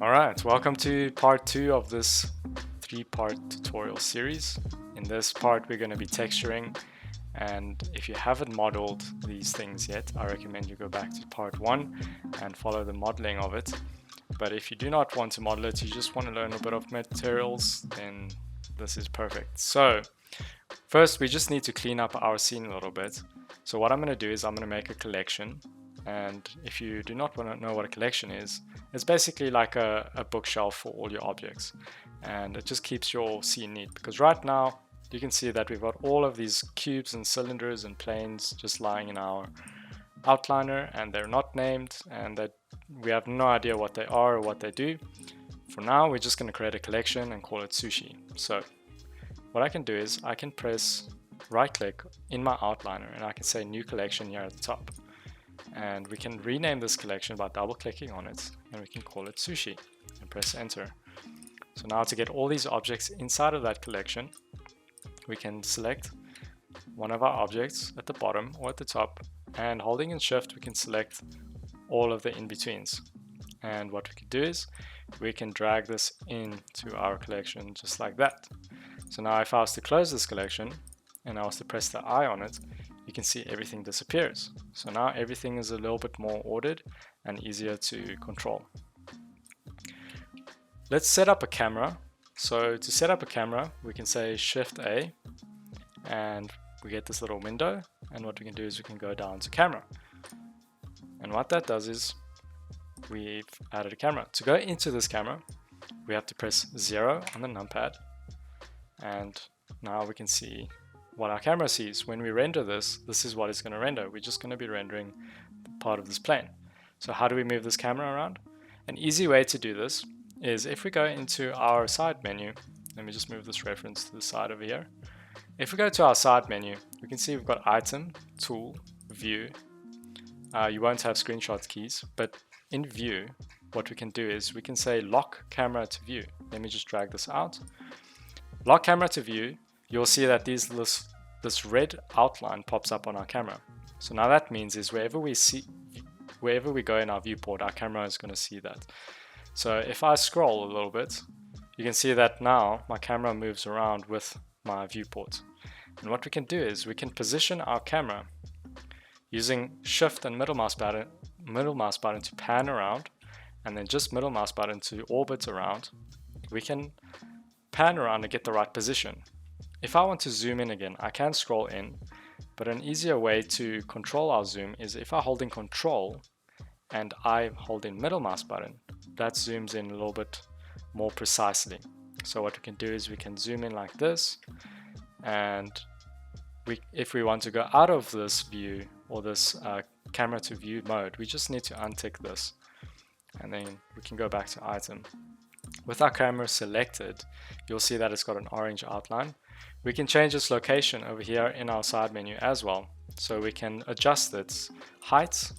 Alright, welcome to part 2 of this 3-part tutorial series. In this part we're going to be texturing, and if you haven't modeled these things yet, I recommend you go back to part 1 and follow the modeling of it. But if you do not want to model it, you just want to learn a bit of materials, then this is perfect. So first we just need to clean up our scene a little bit. So what I'm going to do is I'm going to make a collection. And if you do not want to know what a collection is, it's basically like a bookshelf for all your objects, and it just keeps your scene neat, because right now you can see that we've got all of these cubes and cylinders and planes just lying in our outliner, and they're not named, and that we have no idea what they are or what they do. For now we're just going to create a collection and call it sushi. So what I can do is I can press right click in my outliner and I can say new collection here at the top. And we can rename this collection by double clicking on it, and we can call it sushi and press enter. So now to get all these objects inside of that collection, we can select one of our objects at the bottom or at the top, and holding in shift we can select all of the in-betweens. And what we can do is we can drag this into our collection just like that. So now if I was to close this collection and I was to press the I on it, you can see everything disappears. So now everything is a little bit more ordered and easier to control. Let's set up a camera. So to set up a camera, we can say Shift A, and we get this little window, and what we can do is we can go down to camera. And what that does is we've added a camera. To go into this camera, we have to press 0 on the numpad, and now we can see what our camera sees. When we render this, this is what it's going to render. We're just going to be rendering part of this plane. So how do we move this camera around? An easy way to do this is if we go into our side menu, let me just move this reference to the side over here. If we go to our side menu, we can see we've got item, tool, view. You won't have screenshot keys, but in view, what we can do is we can say lock camera to view. Let me just drag this out. Lock camera to view. You'll see that this red outline pops up on our camera. So now that means is wherever we go in our viewport, our camera is going to see that. So if I scroll a little bit, you can see that now my camera moves around with my viewport. And what we can do is we can position our camera using shift and middle mouse button to pan around, and then just middle mouse button to orbit around. We can pan around and get the right position. If I want to zoom in again, I can scroll in, but an easier way to control our zoom is if I hold in control and I hold in middle mouse button, that zooms in a little bit more precisely. So what we can do is we can zoom in like this, and if we want to go out of this view or this camera to view mode, we just need to untick this, and then we can go back to item. With our camera selected, you'll see that it's got an orange outline. We can change its location over here in our side menu as well. So we can adjust its height,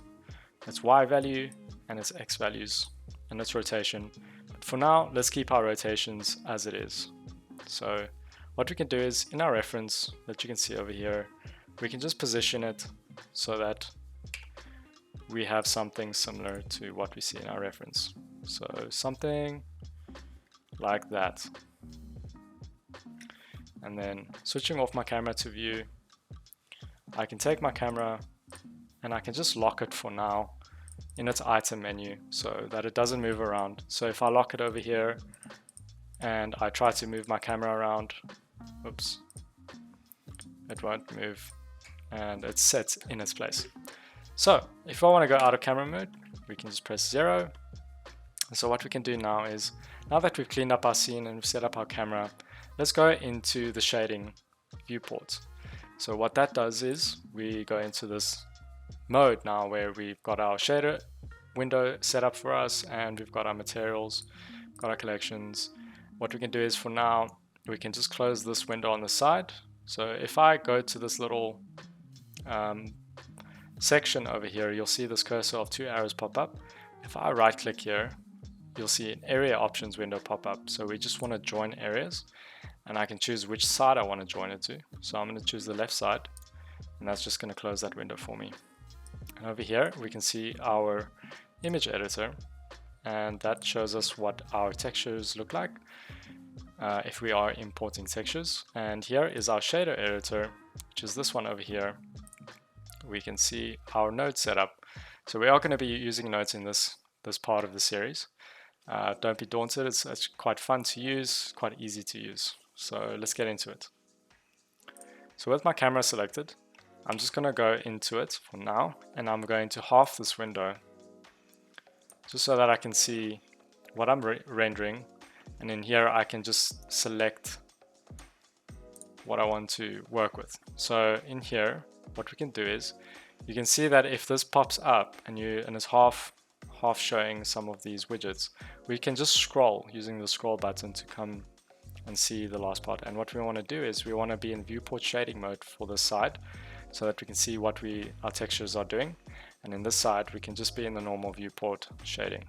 its Y value, and its X values, and its rotation. But for now, let's keep our rotations as it is. So what we can do is in our reference that you can see over here, we can just position it so that we have something similar to what we see in our reference. So something like that. And then switching off my camera to view, I can take my camera and I can just lock it for now in its item menu so that it doesn't move around. So if I lock it over here and I try to move my camera around, oops, it won't move, and it's set in its place. So if I want to go out of camera mode, we can just press 0. So what we can do now is, now that we've cleaned up our scene and we've set up our camera, let's go into the shading viewport. So what that does is we go into this mode now where we've got our shader window set up for us, and we've got our materials, got our collections. What we can do is for now, we can just close this window on the side. So if I go to this little section over here, you'll see this cursor of 2 arrows pop up. If I right click here, you'll see an area options window pop up. So we just want to join areas, and I can choose which side I want to join it to. So I'm going to choose the left side, and that's just going to close that window for me. And over here we can see our image editor, and that shows us what our textures look like if we are importing textures. And here is our shader editor, which is this one over here. We can see our node setup. So we are going to be using nodes in this part of the series. Don't be daunted, it's quite fun to use, quite easy to use. So let's get into it. So with my camera selected, I'm just going to go into it for now, and I'm going to half this window just so that I can see what I'm rendering, and in here I can just select what I want to work with. So in here, what we can do is, you can see that if this pops up and it's half showing some of these widgets, we can just scroll using the scroll button to come and see the last part. And what we want to do is we want to be in viewport shading mode for this side, so that we can see what our textures are doing. And in this side, we can just be in the normal viewport shading.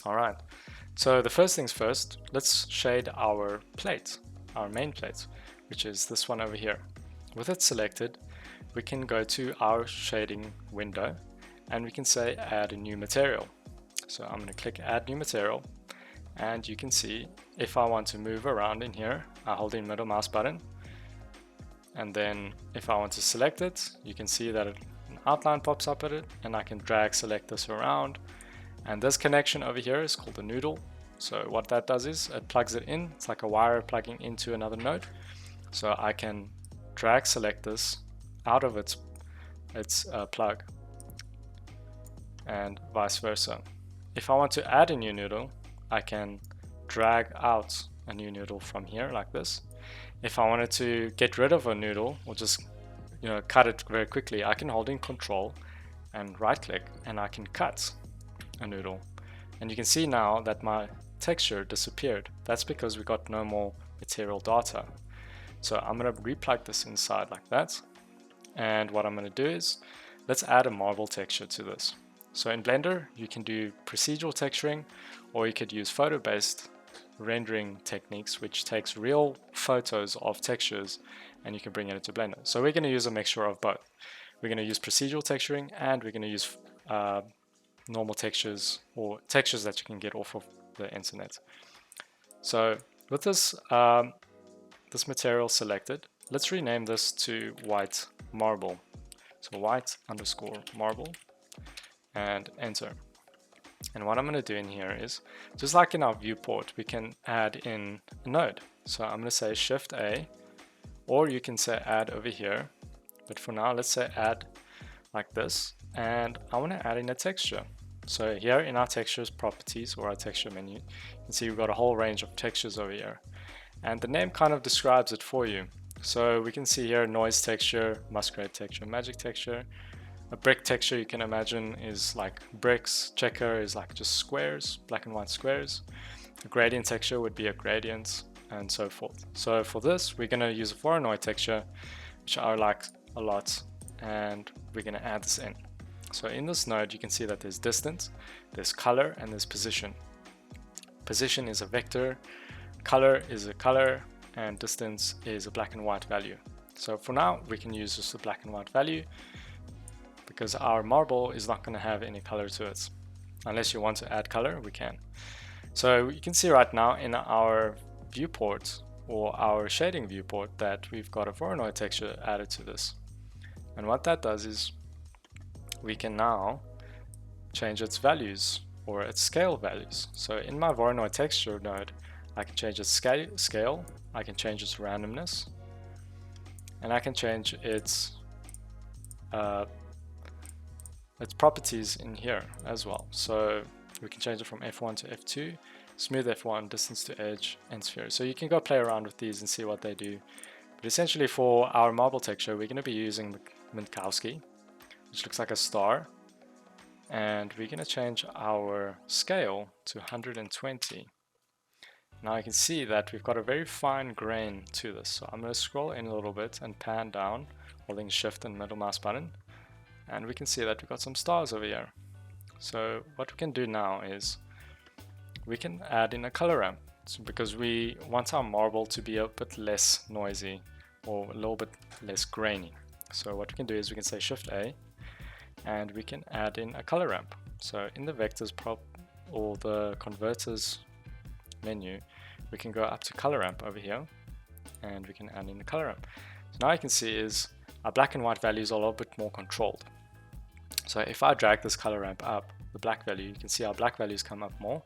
Alright, so the first things first, let's shade our plate, our main plate, which is this one over here. With it selected, we can go to our shading window and we can say add a new material. So I'm going to click add new material, and you can see if I want to move around in here, I hold the middle mouse button, and then if I want to select it, you can see that an outline pops up at it, and I can drag select this around. And this connection over here is called a noodle. So what that does is it plugs it in. It's like a wire plugging into another node. So I can drag select this out of its plug, and vice versa. If I want to add a new noodle, I can drag out a new noodle from here like this. If I wanted to get rid of a noodle or just cut it very quickly, I can hold in Control and right click, and I can cut a noodle. And you can see now that my texture disappeared. That's because we got no more material data. So I'm going to replug this inside like that. And what I'm going to do is, let's add a marble texture to this. So in Blender, you can do procedural texturing, or you could use photo-based rendering techniques, which takes real photos of textures and you can bring it into Blender. So we're going to use a mixture of both. We're going to use procedural texturing, and we're going to use normal textures, or textures that you can get off of the internet. So with this this material selected, let's rename this to white marble. So white underscore marble, and enter. And what I'm going to do in here is, just like in our viewport, we can add in a node. So I'm going to say Shift A, or you can say add over here. But for now, let's say add like this. And I want to add in a texture. So here in our textures properties, or our texture menu, you can see we've got a whole range of textures over here. And the name kind of describes it for you. So we can see here noise texture, muskrate texture, magic texture. A brick texture, you can imagine, is like bricks. Checker is like just squares, black and white squares. A gradient texture would be a gradient, and so forth. So for this, we're going to use a Voronoi texture, which I like a lot, and we're going to add this in. So in this node, you can see that there's distance, there's color, and there's position. Position is a vector, color is a color, and distance is a black and white value. So for now, we can use just the black and white value, because our marble is not going to have any color to it. Unless you want to add color, we can. So you can see right now in our viewport, or our shading viewport, that we've got a Voronoi texture added to this. And what that does is, we can now change its values, or its scale values. So in my Voronoi texture node, I can change its scale, I can change its randomness, and I can change its properties in here as well. So we can change it from F1 to F2, smooth F1, distance to edge, and sphere. So you can go play around with these and see what they do. But essentially for our marble texture, we're going to be using Minkowski, which looks like a star. And we're going to change our scale to 120. Now you can see that we've got a very fine grain to this. So I'm going to scroll in a little bit and pan down, holding Shift and middle mouse button. And we can see that we've got some stars over here. So what we can do now is, we can add in a color ramp, because we want our marble to be a bit less noisy, or a little bit less grainy. So what we can do is, we can say Shift A, and we can add in a color ramp. So in the vectors or the converters menu, we can go up to color ramp over here, and we can add in the color ramp. So now you can see is our black and white values are a little bit more controlled. So if I drag this color ramp up, the black value, you can see our black values come up more,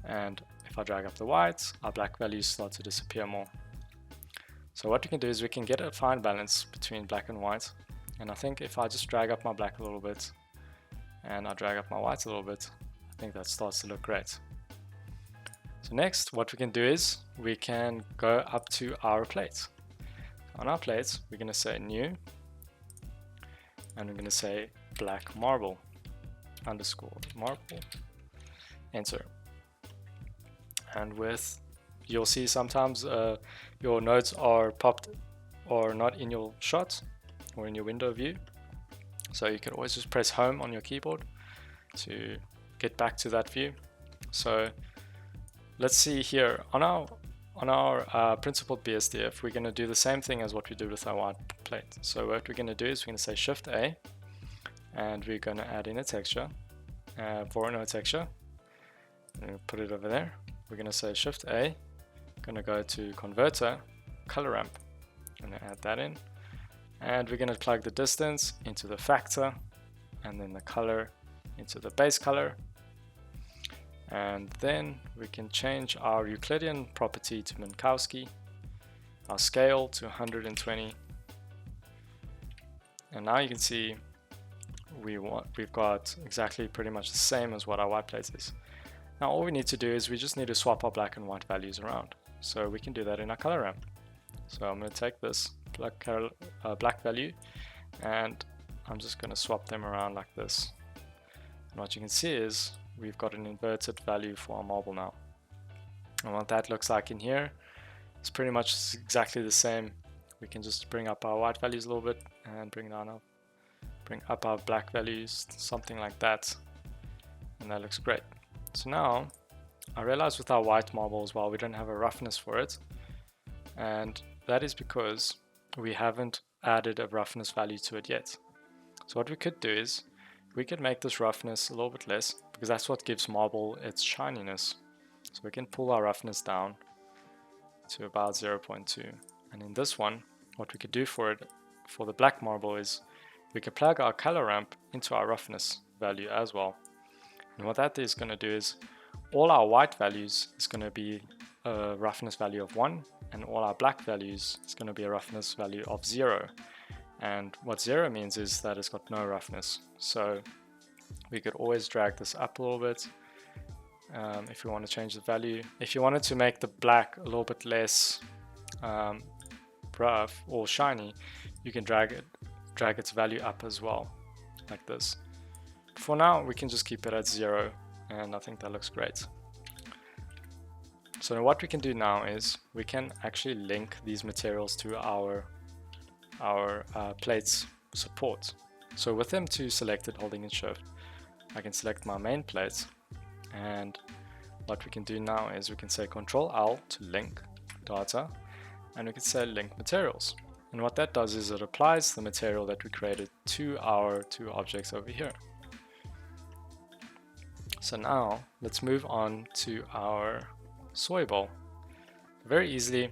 and if I drag up the whites, our black values start to disappear more. So what we can do is we can get a fine balance between black and white, and I think if I just drag up my black a little bit and I drag up my whites a little bit, I think that starts to look great. So next, what we can do is we can go up to our plate. On our plate, we're going to say new, and we're going to say black marble underscore marble, enter. And with, you'll see sometimes your nodes are popped or not in your shot or in your window view. So you can always just press home on your keyboard to get back to that view. So let's see here on our principled BSDF, we're going to do the same thing as what we did with our white plate. So what we're going to do is we're going to say Shift A, and we're going to add in a texture, for a node texture, and put it over there. We're going to say Shift A, going to go to Converter, Color Ramp, and add that in, and we're going to plug the distance into the factor, and then the color into the base color, and then we can change our Euclidean property to Minkowski, our scale to 120, and now you can see we've got exactly pretty much the same as what our white plate is. Now all we need to do is we just need to swap our black and white values around. So we can do that in our color ramp. So I'm going to take this black value, and I'm just going to swap them around like this. And what you can see is we've got an inverted value for our marble now. And what that looks like in here is pretty much exactly the same. We can just bring up our white values a little bit and bring up our black values, something like that, and that looks great. So now I realize with our white marble as well, we don't have a roughness for it, and that is because we haven't added a roughness value to it yet. So what we could do is we could make this roughness a little bit less, because that's what gives marble its shininess. So we can pull our roughness down to about 0.2, and in this one, what we could do for it, for the black marble, is we could plug our color ramp into our roughness value as well. And what that is going to do is all our white values is going to be a roughness value of 1, and all our black values is going to be a roughness value of 0. And what 0 means is that it's got no roughness. So we could always drag this up a little bit if we want to change the value. If you wanted to make the black a little bit less rough or shiny, you can drag its value up as well, like this. For now, we can just keep it at 0, and I think that looks great. So what we can do now is we can actually link these materials to our plates support. So with them two selected, holding in Shift, I can select my main plate, and what we can do now is we can say Control L to link data, and we can say link materials. And what that does is it applies the material that we created to our two objects over here. So now let's move on to our soy bowl. Very easily,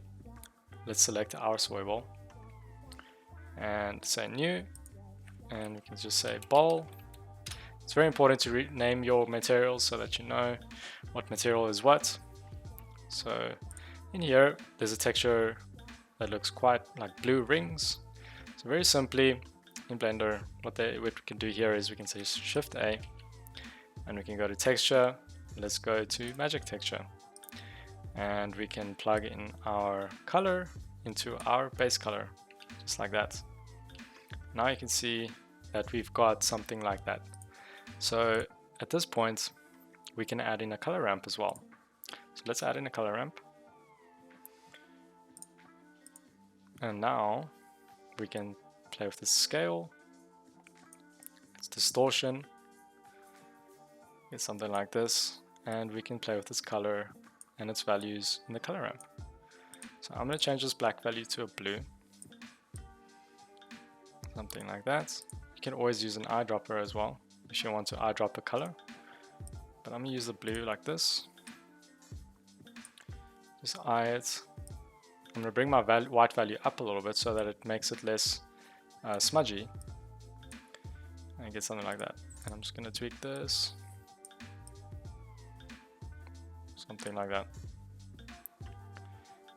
let's select our soy bowl and say new, and we can just say bowl. It's very important to rename your materials so that you know what material is what. So in here, there's a texture that looks quite like blue rings. So very simply in Blender, what we can do here is we can say Shift A, and we can go to texture. Let's go to magic texture, and we can plug in our color into our base color, just like that. Now you can see that we've got something like that. So at this point, we can add in a color ramp as well. So let's add in a color ramp. And now we can play with the scale, its distortion, get something like this, and we can play with its color and its values in the color ramp. So I'm going to change this black value to a blue, something like that. You can always use an eyedropper as well if you want to eyedrop a color, but I'm gonna use the blue like this. Just eye it. I'm gonna bring my white value up a little bit so that it makes it less smudgy, and get something like that. And I'm just gonna tweak this, something like that.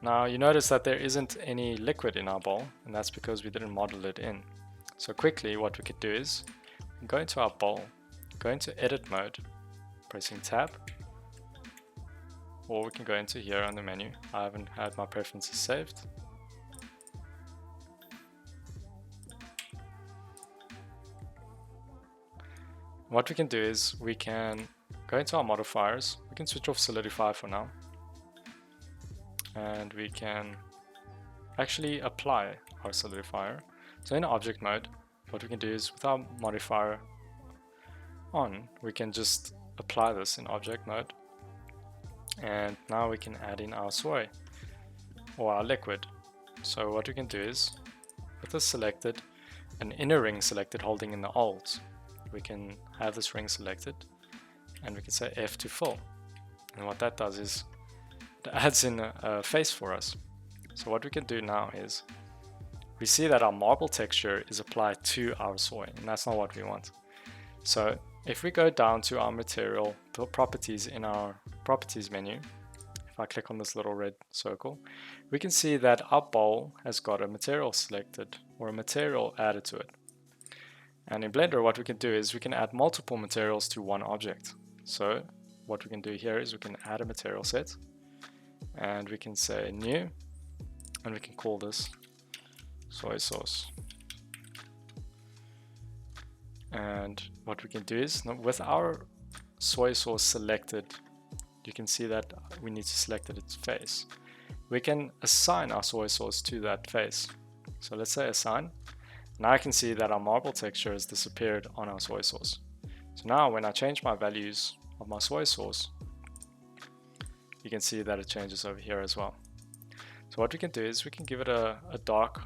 Now you notice that there isn't any liquid in our bowl, and that's because we didn't model it in. So quickly what we could do is go into our bowl, go into edit mode, pressing tab, or we can go into here on the menu. I haven't had my preferences saved. What we can do is we can go into our modifiers. We can switch off solidify for now, and we can actually apply our solidifier. So in object mode, what we can do is with our modifier on, we can just apply this in object mode, and now we can add in our soy or our liquid. So what we can do is with this selected, an inner ring selected holding in the Alt, we can have this ring selected, and we can say F to fill, and what that does is it adds in a face for us. So what we can do now is we see that our marble texture is applied to our soy, and that's not what we want. So if we go down to our material properties in our properties menu, if I click on this little red circle, we can see that our bowl has got a material selected or a material added to it. And in Blender, what we can do is we can add multiple materials to one object. So what we can do here is we can add a material set, and we can say new, and we can call this soy sauce. And what we can do is with our soy sauce selected, you can see that we need to select its face. We can assign our soy sauce to that face. So let's say assign. Now I can see that our marble texture has disappeared on our soy sauce. So now when I change my values of my soy sauce, you can see that it changes over here as well. So what we can do is we can give it a dark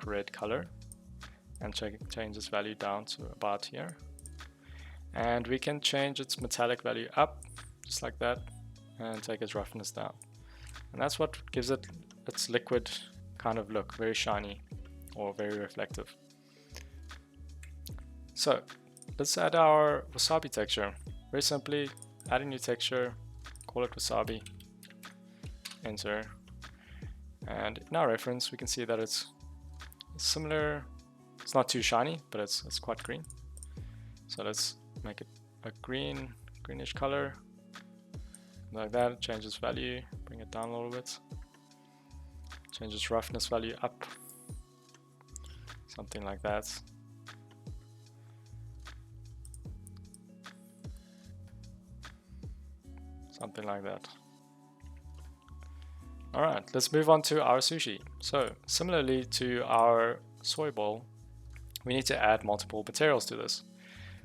red color, and change this value down to about here. And we can change its metallic value up, just like that, and take its roughness down. And that's what gives it its liquid kind of look, very shiny or very reflective. So let's add our wasabi texture. Very simply, add a new texture, call it wasabi, enter, and in our reference we can see that it's similar. It's not too shiny, but it's quite green. So let's make it a greenish color, like that. Change its value, bring it down a little bit, change its roughness value up, something like that. Something like that. Alright, let's move on to our sushi. So similarly to our soy bowl, we need to add multiple materials to this.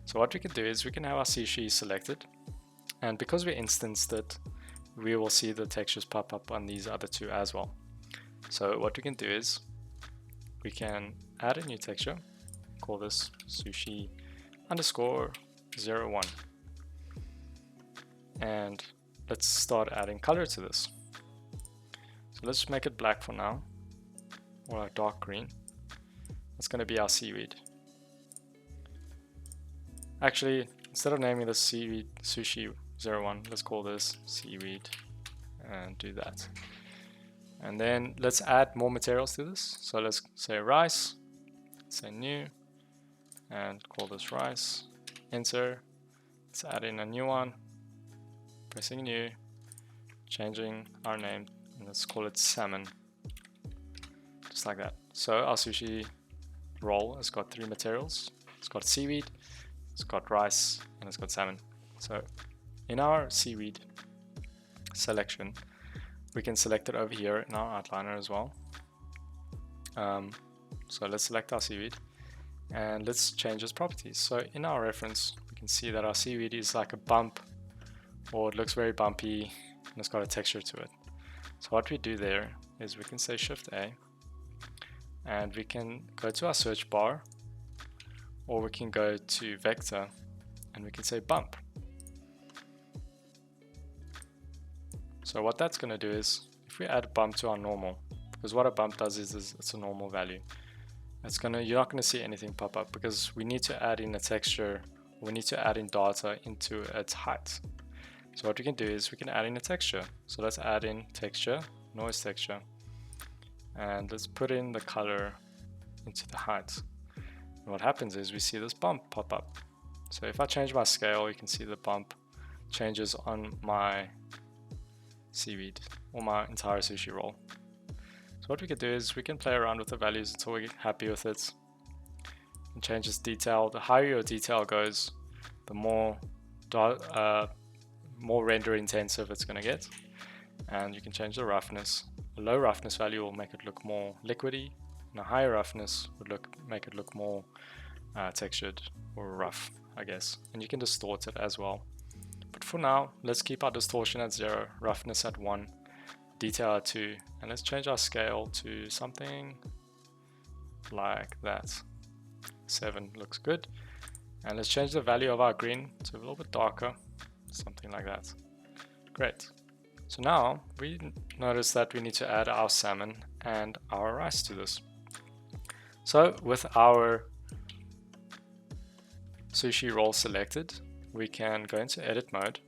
So what we can do is we can have our sushi selected, and because we instanced it, we will see the textures pop up on these other two as well. So what we can do is we can add a new texture, call this sushi underscore 01, and let's start adding color to this. So let's make it black for now, or a dark green. That's going to be our seaweed. Actually, instead of naming this seaweed sushi 01, let's call this seaweed and do that. And then let's add more materials to this. So let's say rice, say new, and call this rice, enter. Let's add in a new one, pressing new, changing our name, and let's call it salmon, just like that. So our sushi roll has got 3 materials. It's got seaweed, it's got rice, and it's got salmon. So in our seaweed selection, we can select it over here in our outliner as well. So let's select our seaweed and let's change its properties. So in our reference, we can see that our seaweed is like a bump, or it looks very bumpy, and it's got a texture to it. So what we do there is we can say Shift A, and we can go to our search bar, or we can go to vector and we can say bump. So what that's going to do is, if we add a bump to our normal, because what a bump does is it's a normal value, you're not going to see anything pop up because we need to add in a texture, we need to add in data into its height. So what we can do is we can add in a texture. So let's add in texture, noise texture, and let's put in the color into the height. And what happens is we see this bump pop up. So if I change my scale, you can see the bump changes on my seaweed or my entire sushi roll. So what we can do is we can play around with the values until we're happy with it and change its detail. The higher your detail goes, the more render intensive it's going to get. And you can change the roughness. A low roughness value will make it look more liquidy, and a higher roughness would make it look more textured or rough, I guess. And you can distort it as well. But for now, let's keep our distortion at 0, roughness at 1, detail at 2, and let's change our scale to something like that. 7 looks good. And let's change the value of our green to a little bit darker, something like that. Great. So now we notice that we need to add our salmon and our rice to this. So with our sushi roll selected, we can go into edit mode,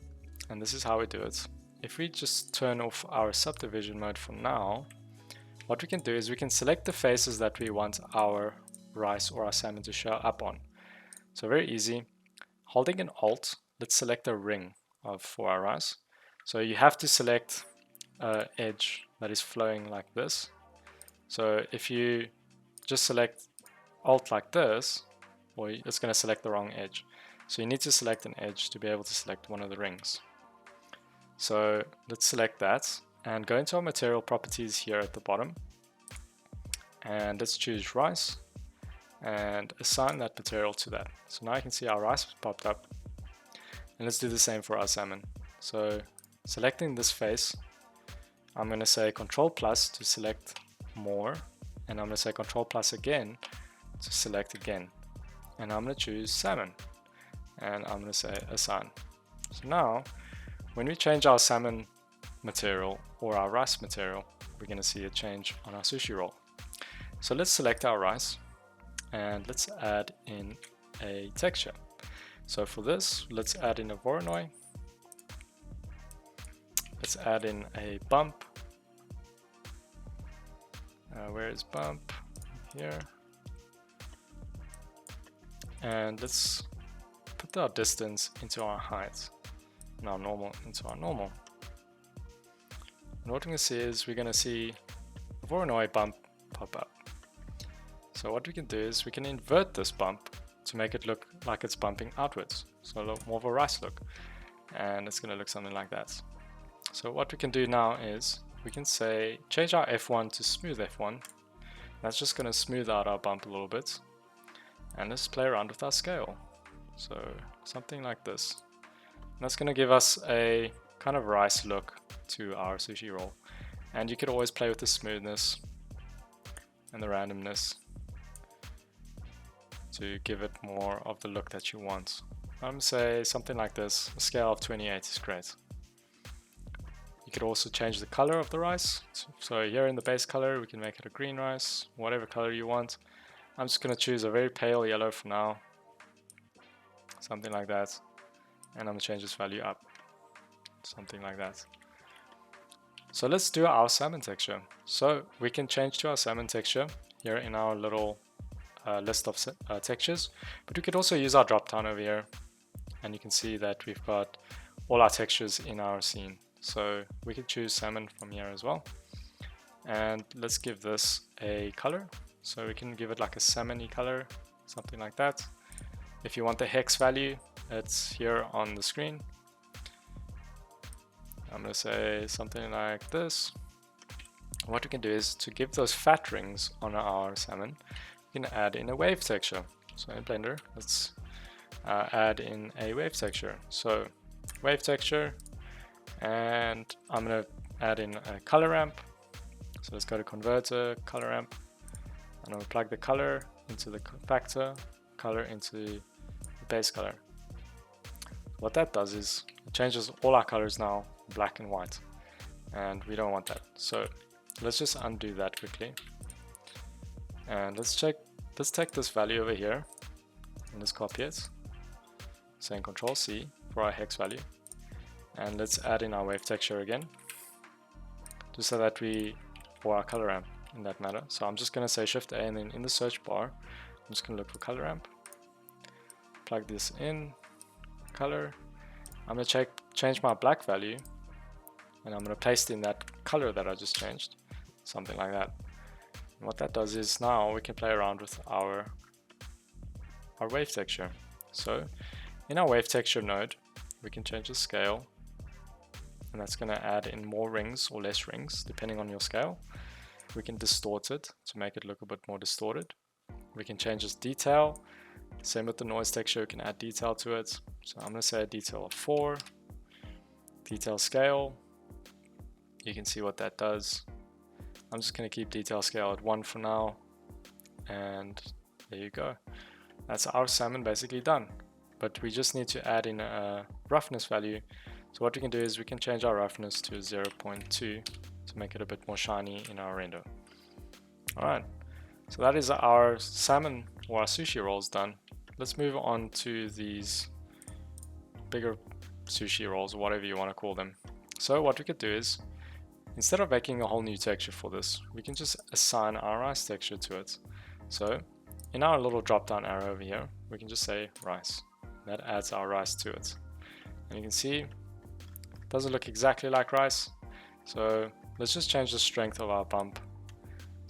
and this is how we do it. If we just turn off our subdivision mode for now, what we can do is we can select the faces that we want our rice or our salmon to show up on. So very easy. Holding an Alt, let's select a ring for our rice. So you have to select an edge that is flowing like this. So if you just select Alt like this, well, it's going to select the wrong edge. So you need to select an edge to be able to select one of the rings. So let's select that and go into our material properties here at the bottom. And let's choose rice and assign that material to that. So now you can see our rice popped up. And let's do the same for our salmon. So selecting this face, I'm going to say Control+ to select more, and I'm going to say Control+ again to select again. And I'm going to choose salmon, and I'm going to say assign. So now, when we change our salmon material or our rice material, we're going to see a change on our sushi roll. So let's select our rice, and let's add in a texture. So for this, let's add in a Voronoi. Let's add in a bump. Where is bump? Here. And let's put our distance into our height and our normal into our normal. And what we're going to see is we're going to see a Voronoi bump pop up. So what we can do is we can invert this bump to make it look like it's bumping outwards. So a little more of a rice look. And it's going to look something like that. So what we can do now is we can say change our F1 to smooth F1. That's just going to smooth out our bump a little bit. And let's play around with our scale. So something like this. And that's going to give us a kind of rice look to our sushi roll. And you could always play with the smoothness and the randomness to give it more of the look that you want. I'm going to say something like this. A scale of 28 is great. You could also change the color of the rice. So here in the base color, we can make it a green rice, whatever color you want. I'm just going to choose a very pale yellow for now. Something like that. And I'm going to change this value up. Something like that. So let's do our salmon texture. So we can change to our salmon texture here in our little list of textures. But we could also use our drop down over here. And you can see that we've got all our textures in our scene. So we can choose salmon from here as well. And let's give this a color. So we can give it like a salmon-y color, something like that. If you want the hex value, it's here on the screen. I'm going to say something like this. What we can do is to give those fat rings on our salmon, we can add in a wave texture. So in Blender, let's add in a wave texture. So wave texture, and I'm going to add in a color ramp. So let's go to converter, color ramp. And I'm going to plug the color into the factor, color into the base color. What that does is it changes all our colors now black and white. and we don't want that. So let's just undo that quickly. And let's take this value over here and let's copy it, saying Control C for our hex value. And let's add in our wave texture again, just so that or our color ramp in that matter. So I'm just going to say Shift A, and then in the search bar, I'm just going to look for color ramp, plug this in, color. I'm going to change my black value, and I'm going to paste in that color that I just changed, something like that. And what that does is now we can play around with our wave texture. So in our wave texture node, we can change the scale, and that's going to add in more rings or less rings depending on your scale. We can distort it to make it look a bit more distorted. We can change its detail. Same with the noise texture, we can add detail to it. So I'm going to say a detail of 4, detail scale. You can see what that does. I'm just going to keep detail scale at 1 for now, and there you go. That's our salmon basically done. But we just need to add in a roughness value. So what we can do is we can change our roughness to 0.2 to make it a bit more shiny in our render. Alright, so that is our salmon or our sushi rolls done. Let's move on to these bigger sushi rolls, or whatever you want to call them. So what we could do is, instead of making a whole new texture for this, we can just assign our rice texture to it. So in our little drop down arrow over here, we can just say rice. That adds our rice to it. And you can see it doesn't look exactly like rice. So let's just change the strength of our bump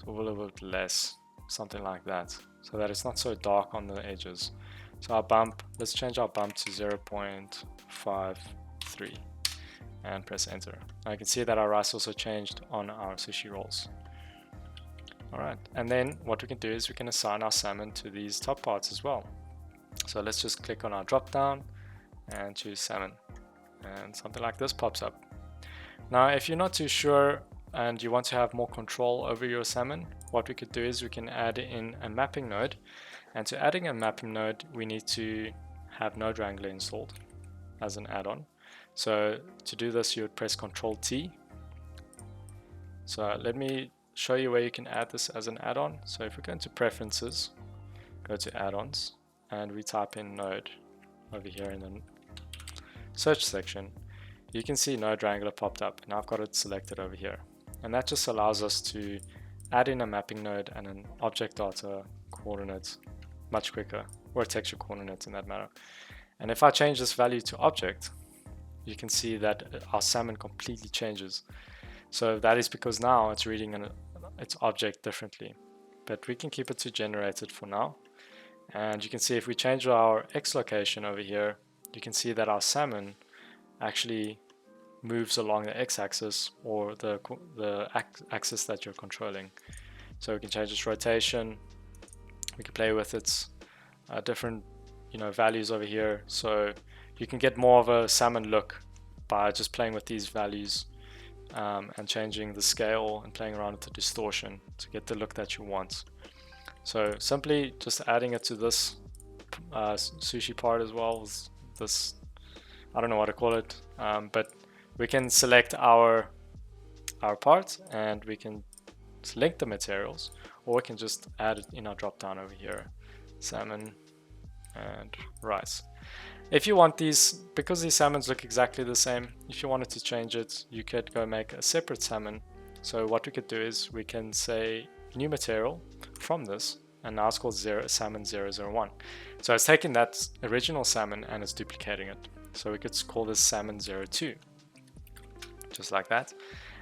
to a little bit less, something like that, so that it's not so dark on the edges. So our bump, let's change our bump to 0.53 and press enter. Now you can see that our rice also changed on our sushi rolls. Alright, and then what we can do is we can assign our salmon to these top parts as well. So let's just click on our drop down and choose salmon, and something like this pops up. Now if you're not too sure and you want to have more control over your salmon, what we could do is we can add in a mapping node. And to adding a mapping node, we need to have Node Wrangler installed as an add-on. So to do this, you would press Ctrl T. So let me show you where you can add this as an add-on. So if we go into Preferences, go to Add-ons, and we type in Node over here in the search section, you can see Node Wrangler popped up, and I've got it selected over here. And that just allows us to add in a mapping node and an object data coordinate much quicker, or a texture coordinate in that matter. And if I change this value to object, you can see that our salmon completely changes. So that is because now it's reading its object differently. But we can keep it to generated for now. And you can see if we change our X location over here, you can see that our salmon actually moves along the x-axis, or the axis that you're controlling. So we can change its rotation, we can play with its different values over here, so you can get more of a salmon look by just playing with these values and changing the scale and playing around with the distortion to get the look that you want. So simply just adding it to this sushi part as well, this, I don't know what to call it, but we can select our part and we can select the materials, or we can just add it in our drop down over here, salmon and rice. If you want these, because these salmons look exactly the same, if you wanted to change it, you could go make a separate salmon. So what we could do is we can say new material from this, and now it's called salmon 001. So it's taking that original salmon and it's duplicating it. So we could call this salmon 02, just like that.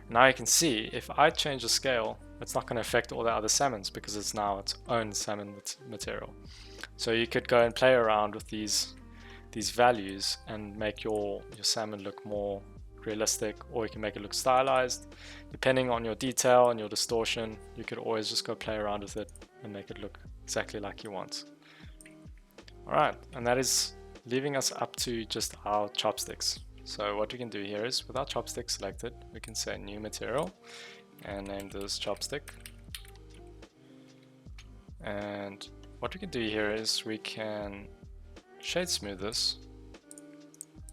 Now you can see if I change the scale, it's not going to affect all the other salmons because it's now its own salmon material. So you could go and play around with these values and make your salmon look more realistic, or you can make it look stylized. Depending on your detail and your distortion, you could always just go play around with it and make it look exactly like you want. Alright, and that is leaving us up to just our chopsticks. So what we can do here is, with our chopstick selected, we can say new material and name this chopstick. And what we can do here is we can shade smooth this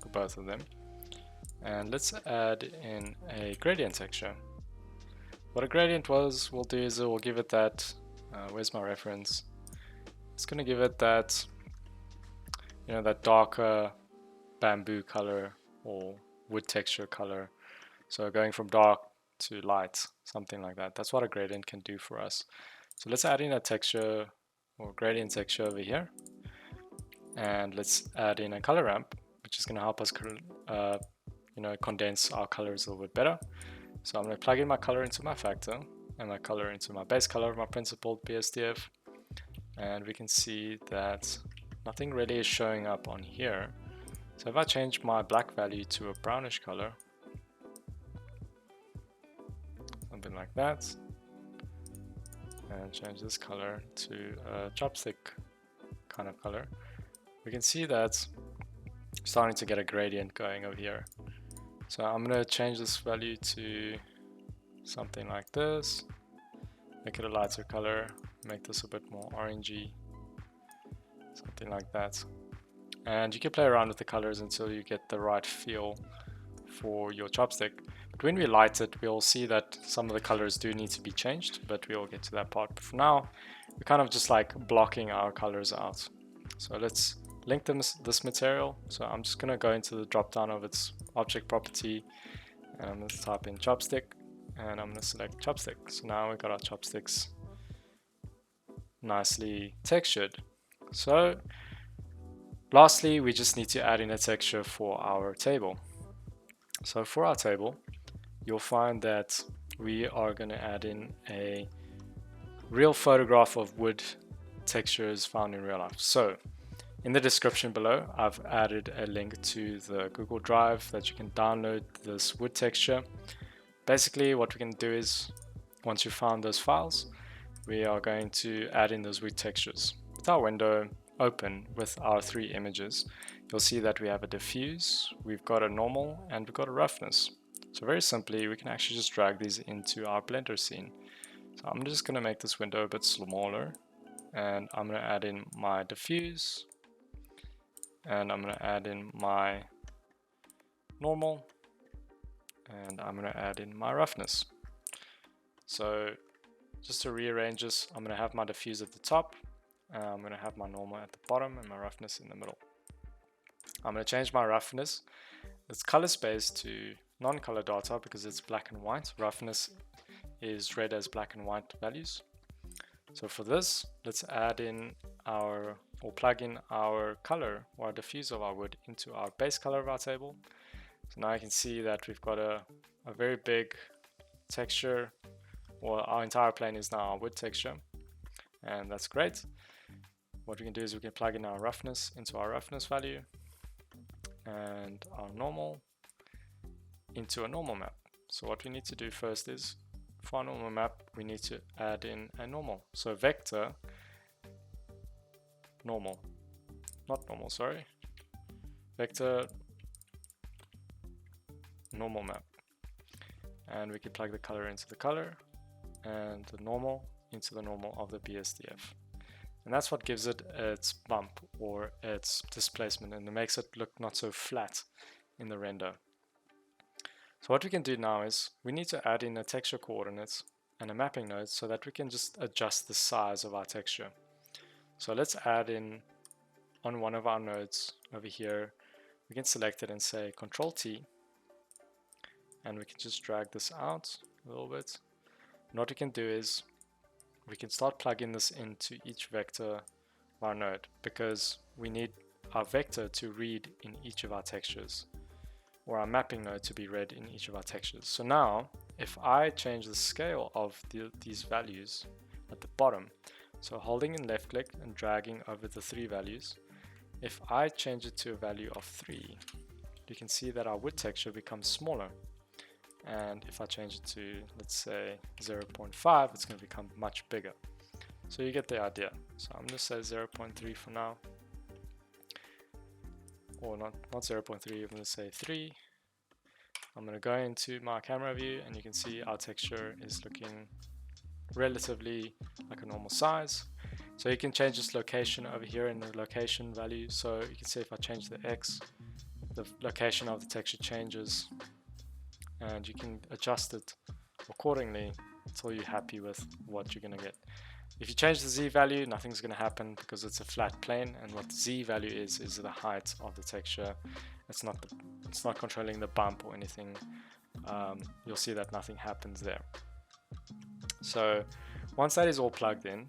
for both of them. And let's add in a gradient texture. What a gradient will do is it will give it that, where's my reference? It's going to give it that, that darker bamboo color or wood texture color. So going from dark to light, something like that. That's what a gradient can do for us. So let's add in a texture or gradient texture over here. And let's add in a color ramp, which is going to help us condense our colors a little bit better. So I'm going to plug in my color into my factor and my color into my base color of my principled BSDF. And we can see that nothing really is showing up on here. So if I change my black value to a brownish color, something like that, and change this color to a chopstick kind of color, we can see that starting to get a gradient going over here. So I'm going to change this value to something like this, make it a lighter color, make this a bit more orangey, something like that. And you can play around with the colors until you get the right feel for your chopstick. But when we light it, we'll see that some of the colors do need to be changed, but we'll get to that part. But for now, we're kind of just like blocking our colors out. So let's link this material. So I'm just going to go into the drop down of its object property, and I'm going to type in chopstick, and I'm going to select chopstick. So now we've got our chopsticks nicely textured. So lastly, we just need to add in a texture for our table. So for our table, you'll find that we are going to add in a real photograph of wood textures found in real life. So in the description below, I've added a link to the Google Drive that you can download this wood texture. Basically, what we can do is, once you've found those files, we are going to add in those wood textures. With our window open with our three images, you'll see that we have a diffuse, we've got a normal, and we've got a roughness. So very simply, we can actually just drag these into our Blender scene. So I'm just going to make this window a bit smaller, and I'm going to add in my diffuse, and I'm going to add in my normal, and I'm going to add in my roughness. So just to rearrange this, I'm going to have my diffuse at the top, I'm going to have my normal at the bottom, and my roughness in the middle. I'm going to change my roughness, its color space, to non-color data because it's black and white. Roughness is read as black and white values. So for this, let's add in our, or plug in our color or our diffuse of our wood into our base color of our table. So now I can see that we've got a very big texture, or our entire plane is now our wood texture, and that's great. What we can do is we can plug in our roughness into our roughness value, and our normal into a normal map. So what we need to do first is, for our normal map, we need to add in a normal. So vector normal, not normal, sorry, vector normal map. And we can plug the color into the color and the normal into the normal of the BSDF. And that's what gives it its bump or its displacement, and it makes it look not so flat in the render. So what we can do now is we need to add in a texture coordinates and a mapping node so that we can just adjust the size of our texture. So let's add in on one of our nodes over here. We can select it and say Control T, and we can just drag this out a little bit. And what we can do is we can start plugging this into each vector of our node, because we need our vector to read in each of our textures, or our mapping node to be read in each of our textures. So now, if I change the scale of these values at the bottom, so holding in left click and dragging over the three values, if I change it to a value of 3, you can see that our wood texture becomes smaller. And if I change it to, let's say, 0.5, it's going to become much bigger. So you get the idea. So I'm going to say 0.3 for now. Or not 0.3, I'm going to say 3. I'm going to go into my camera view, and you can see our texture is looking relatively like a normal size. So you can change this location over here in the location value. So you can see if I change the X, the location of the texture changes, and you can adjust it accordingly until you're happy with what you're going to get. If you change the Z value, nothing's going to happen because it's a flat plane, and what the Z value is the height of the texture. It's not controlling the bump or anything. You'll see that nothing happens there. So once that is all plugged in,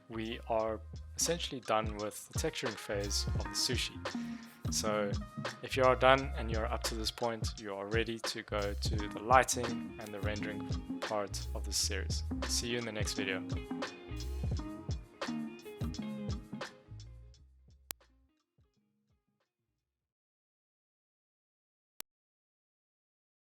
we are essentially done with the texturing phase of the sushi. So if you are done and you're up to this point, you are ready to go to the lighting and the rendering part of this series. See you in the next video.